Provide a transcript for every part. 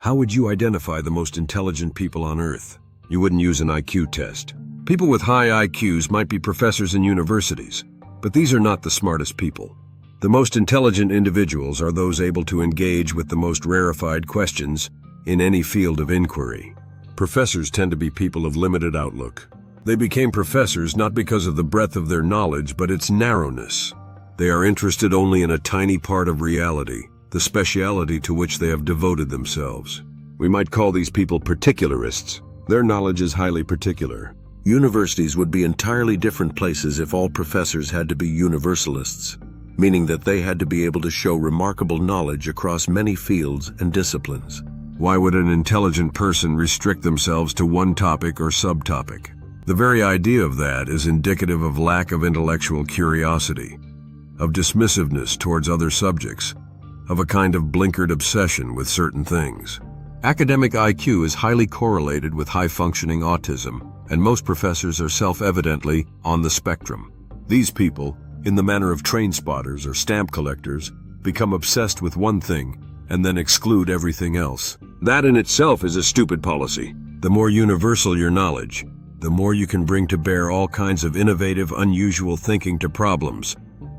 How would you identify the most intelligent people on Earth? You wouldn't use an IQ test. People with high IQs might be professors in universities, but these are not the smartest people. The most intelligent individuals are those able to engage with the most rarefied questions in any field of inquiry. Professors tend to be people of limited outlook. They became professors not because of the breadth of their knowledge, but its narrowness. They are interested only in a tiny part of reality, the speciality to which they have devoted themselves. We might call these people particularists. Their knowledge is highly particular. Universities would be entirely different places if all professors had to be universalists, meaning that they had to be able to show remarkable knowledge across many fields and disciplines. Why would an intelligent person restrict themselves to one topic or subtopic? The very idea of that is indicative of lack of intellectual curiosity, of dismissiveness towards other subjects, of a kind of blinkered obsession with certain things. Academic IQ is highly correlated with high-functioning autism, and most professors are self-evidently on the spectrum. These people, in the manner of train spotters or stamp collectors, become obsessed with one thing and then exclude everything else. That in itself is a stupid policy. The more universal your knowledge, the more you can bring to bear all kinds of innovative, unusual thinking to problems,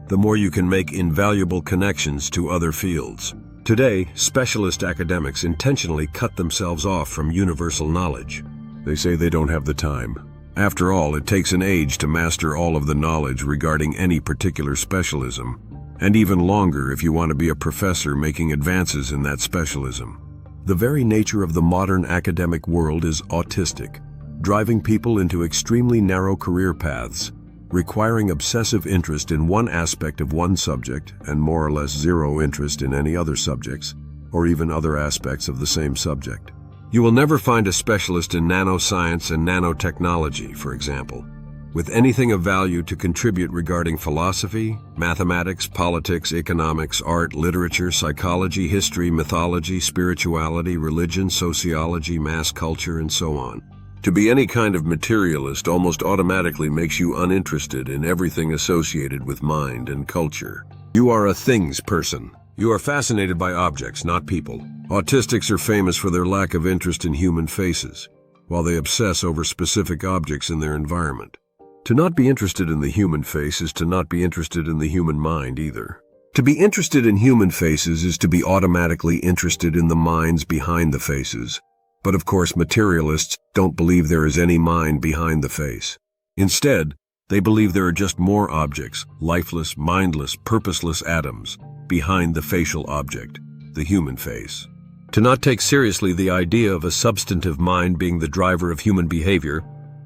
the more you can make invaluable connections to other fields. Today, specialist academics intentionally cut themselves off from universal knowledge. They say they don't have the time. After all, it takes an age to master all of the knowledge regarding any particular specialism, and even longer if you want to be a professor making advances in that specialism. The very nature of the modern academic world is autistic, driving people into extremely narrow career paths, requiring obsessive interest in one aspect of one subject and more or less zero interest in any other subjects, or even other aspects of the same subject. You will never find a specialist in nanoscience and nanotechnology, for example, with anything of value to contribute regarding philosophy, mathematics, politics, economics, art, literature, psychology, history, mythology, spirituality, religion, sociology, mass culture, and so on. To be any kind of materialist almost automatically makes you uninterested in everything associated with mind and culture. You are a things person. You are fascinated by objects, not people. Autistics are famous for their lack of interest in human faces, while they obsess over specific objects in their environment. To not be interested in the human face is to not be interested in the human mind either. To be interested in human faces is to be automatically interested in the minds behind the faces. But of course, materialists don't believe there is any mind behind the face. Instead, they believe there are just more objects, lifeless, mindless, purposeless atoms, behind the facial object, the human face. To not take seriously the idea of a substantive mind being the driver of human behavior,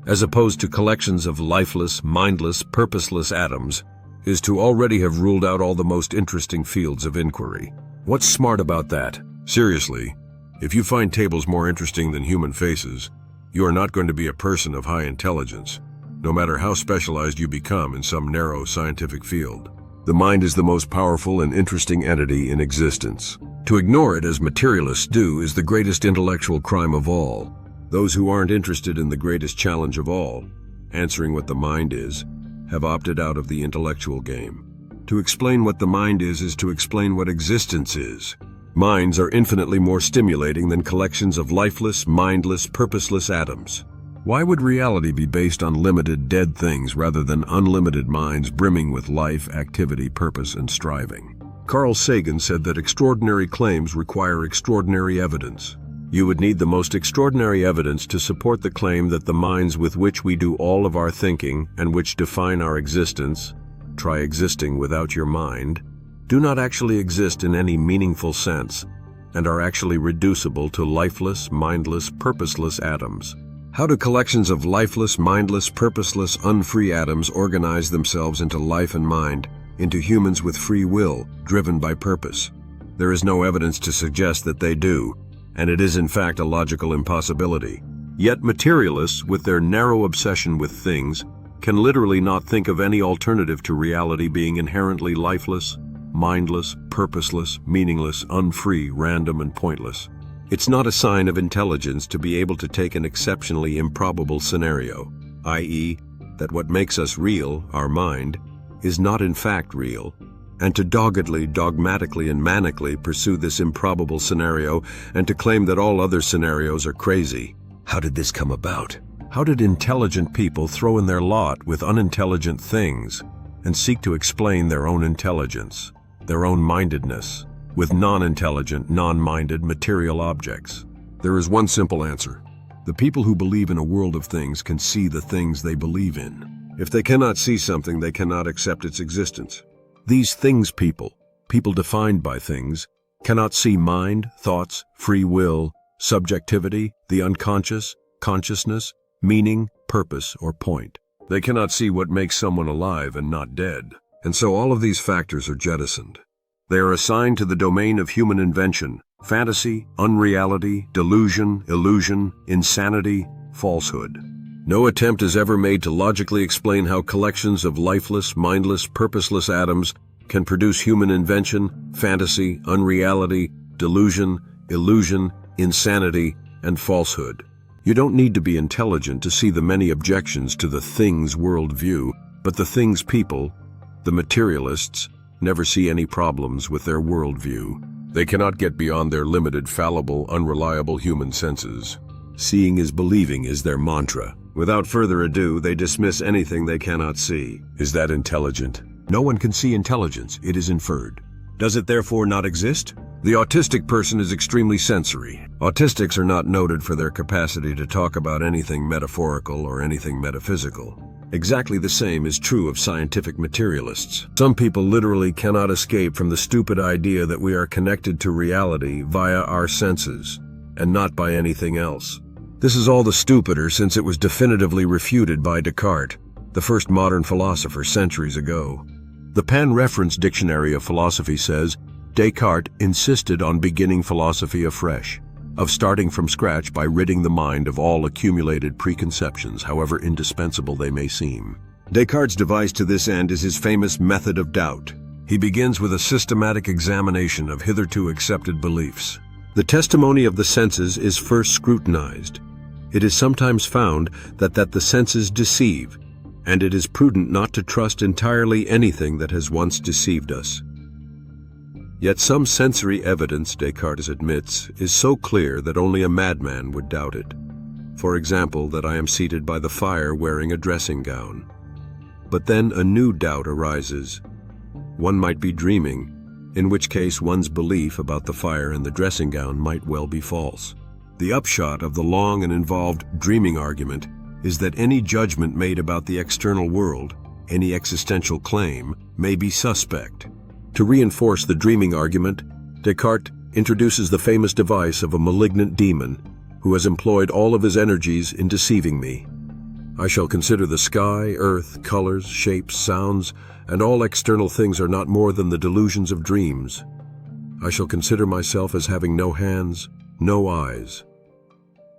as opposed to collections of lifeless, mindless, purposeless atoms, is to already have ruled out all the most interesting fields of inquiry. What's smart about that? Seriously, if you find tables more interesting than human faces, you are not going to be a person of high intelligence, no matter how specialized you become in some narrow scientific field. The mind is the most powerful and interesting entity in existence. To ignore it, as materialists do, is the greatest intellectual crime of all. Those who aren't interested in the greatest challenge of all, answering what the mind is, have opted out of the intellectual game. To explain what the mind is to explain what existence is. Minds are infinitely more stimulating than collections of lifeless, mindless, purposeless atoms. Why would reality be based on limited, dead things rather than unlimited minds brimming with life, activity, purpose, and striving? Carl Sagan said that extraordinary claims require extraordinary evidence. You would need the most extraordinary evidence to support the claim that the minds with which we do all of our thinking and which define our existence, try existing without your mind, do not actually exist in any meaningful sense and are actually reducible to lifeless, mindless, purposeless atoms. How do collections of lifeless, mindless, purposeless, unfree atoms organize themselves into life and mind, into humans with free will, driven by purpose? There is no evidence to suggest that they do, and it is in fact a logical impossibility. Yet materialists, with their narrow obsession with things, can literally not think of any alternative to reality being inherently lifeless, mindless, purposeless, meaningless, unfree, random, and pointless. It's not a sign of intelligence to be able to take an exceptionally improbable scenario, i.e., that what makes us real, our mind, is not in fact real, and to doggedly, dogmatically, and manically pursue this improbable scenario and to claim that all other scenarios are crazy. How did this come about? How did intelligent people throw in their lot with unintelligent things and seek to explain their own intelligence, their own mindedness, with non-intelligent, non-minded material objects? There is one simple answer. The people who believe in a world of things can see the things they believe in. If they cannot see something, they cannot accept its existence. These things people defined by things, cannot see mind, thoughts, free will, subjectivity, the unconscious, consciousness, meaning, purpose, or point. They cannot see what makes someone alive and not dead. And so all of these factors are jettisoned. They are assigned to the domain of human invention, fantasy, unreality, delusion, illusion, insanity, falsehood. No attempt is ever made to logically explain how collections of lifeless, mindless, purposeless atoms can produce human invention, fantasy, unreality, delusion, illusion, insanity, and falsehood. You don't need to be intelligent to see the many objections to the things worldview, but the things people, the materialists, never see any problems with their worldview. They cannot get beyond their limited, fallible, unreliable human senses. Seeing is believing is their mantra. Without further ado, they dismiss anything they cannot see. Is that intelligent? No one can see intelligence, it is inferred. Does it therefore not exist? The autistic person is extremely sensory. Autistics are not noted for their capacity to talk about anything metaphorical or anything metaphysical. Exactly the same is true of scientific materialists. Some people literally cannot escape from the stupid idea that we are connected to reality via our senses, and not by anything else. This is all the stupider since it was definitively refuted by Descartes, the first modern philosopher centuries ago. The Pan-Reference Dictionary of Philosophy says, Descartes insisted on beginning philosophy afresh, of starting from scratch by ridding the mind of all accumulated preconceptions, however indispensable they may seem. Descartes' device to this end is his famous method of doubt. He begins with a systematic examination of hitherto accepted beliefs. The testimony of the senses is first scrutinized. It is sometimes found that the senses deceive, and it is prudent not to trust entirely anything that has once deceived us. Yet some sensory evidence, Descartes admits, is so clear that only a madman would doubt it. For example, that I am seated by the fire wearing a dressing gown. But then a new doubt arises. One might be dreaming, in which case one's belief about the fire and the dressing gown might well be false. The upshot of the long and involved dreaming argument is that any judgment made about the external world, any existential claim, may be suspect. To reinforce the dreaming argument, Descartes introduces the famous device of a malignant demon who has employed all of his energies in deceiving me. I shall consider the sky, earth, colors, shapes, sounds, and all external things are not more than the delusions of dreams. I shall consider myself as having no hands, no eyes.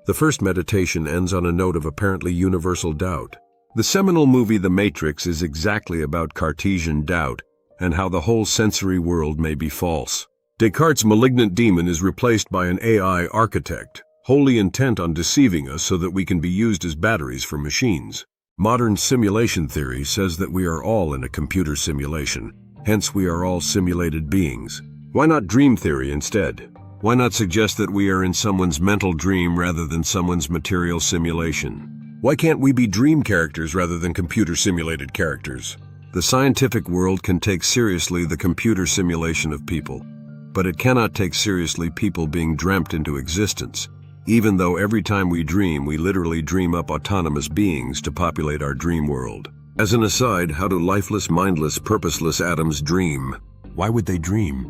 The first meditation ends on a note of apparently universal doubt. The seminal movie The Matrix is exactly about Cartesian doubt and how the whole sensory world may be false. Descartes' malignant demon is replaced by an AI architect, wholly intent on deceiving us so that we can be used as batteries for machines. Modern simulation theory says that we are all in a computer simulation, hence we are all simulated beings. Why not dream theory instead? Why not suggest that we are in someone's mental dream rather than someone's material simulation? Why can't we be dream characters rather than computer-simulated characters? The scientific world can take seriously the computer simulation of people, but it cannot take seriously people being dreamt into existence, even though every time we dream, we literally dream up autonomous beings to populate our dream world. As an aside, how do lifeless, mindless, purposeless atoms dream? Why would they dream?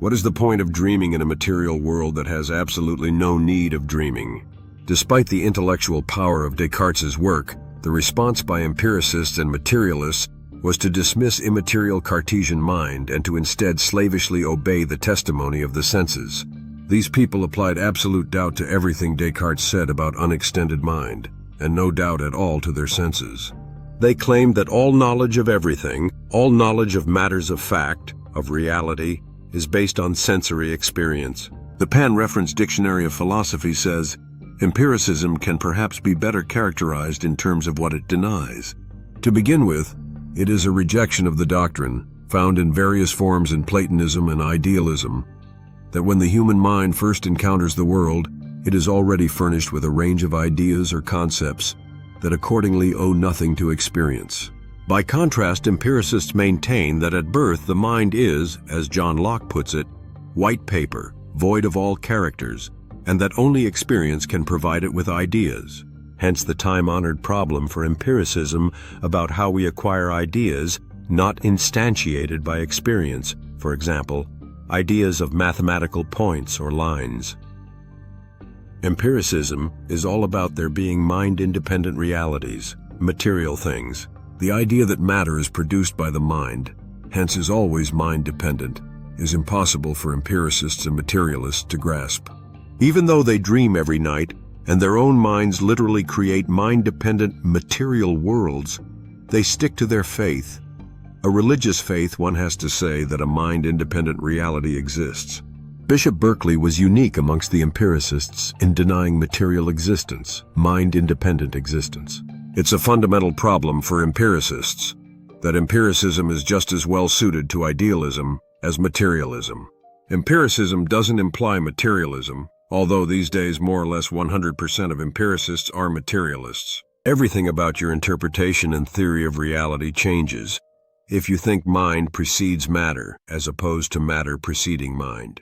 What is the point of dreaming in a material world that has absolutely no need of dreaming? Despite the intellectual power of Descartes' work, the response by empiricists and materialists was to dismiss immaterial Cartesian mind and to instead slavishly obey the testimony of the senses. These people applied absolute doubt to everything Descartes said about unextended mind, and no doubt at all to their senses. They claimed that all knowledge of everything, all knowledge of matters of fact, of reality, is based on sensory experience. The Pan-Reference Dictionary of Philosophy says, empiricism can perhaps be better characterized in terms of what it denies. To begin with, it is a rejection of the doctrine, found in various forms in Platonism and idealism, that when the human mind first encounters the world, it is already furnished with a range of ideas or concepts that accordingly owe nothing to experience. By contrast, empiricists maintain that at birth the mind is, as John Locke puts it, white paper, void of all characters, and that only experience can provide it with ideas. Hence the time-honored problem for empiricism about how we acquire ideas not instantiated by experience, for example, ideas of mathematical points or lines. Empiricism is all about there being mind-independent realities, material things. The idea that matter is produced by the mind, hence is always mind-dependent, is impossible for empiricists and materialists to grasp. Even though they dream every night, and their own minds literally create mind-dependent material worlds, they stick to their faith. A religious faith, one has to say, that a mind-independent reality exists. Bishop Berkeley was unique amongst the empiricists in denying material existence, mind-independent existence. It's a fundamental problem for empiricists that empiricism is just as well suited to idealism as materialism. Empiricism doesn't imply materialism, although these days more or less 100% of empiricists are materialists. Everything about your interpretation and theory of reality changes if you think mind precedes matter as opposed to matter preceding mind.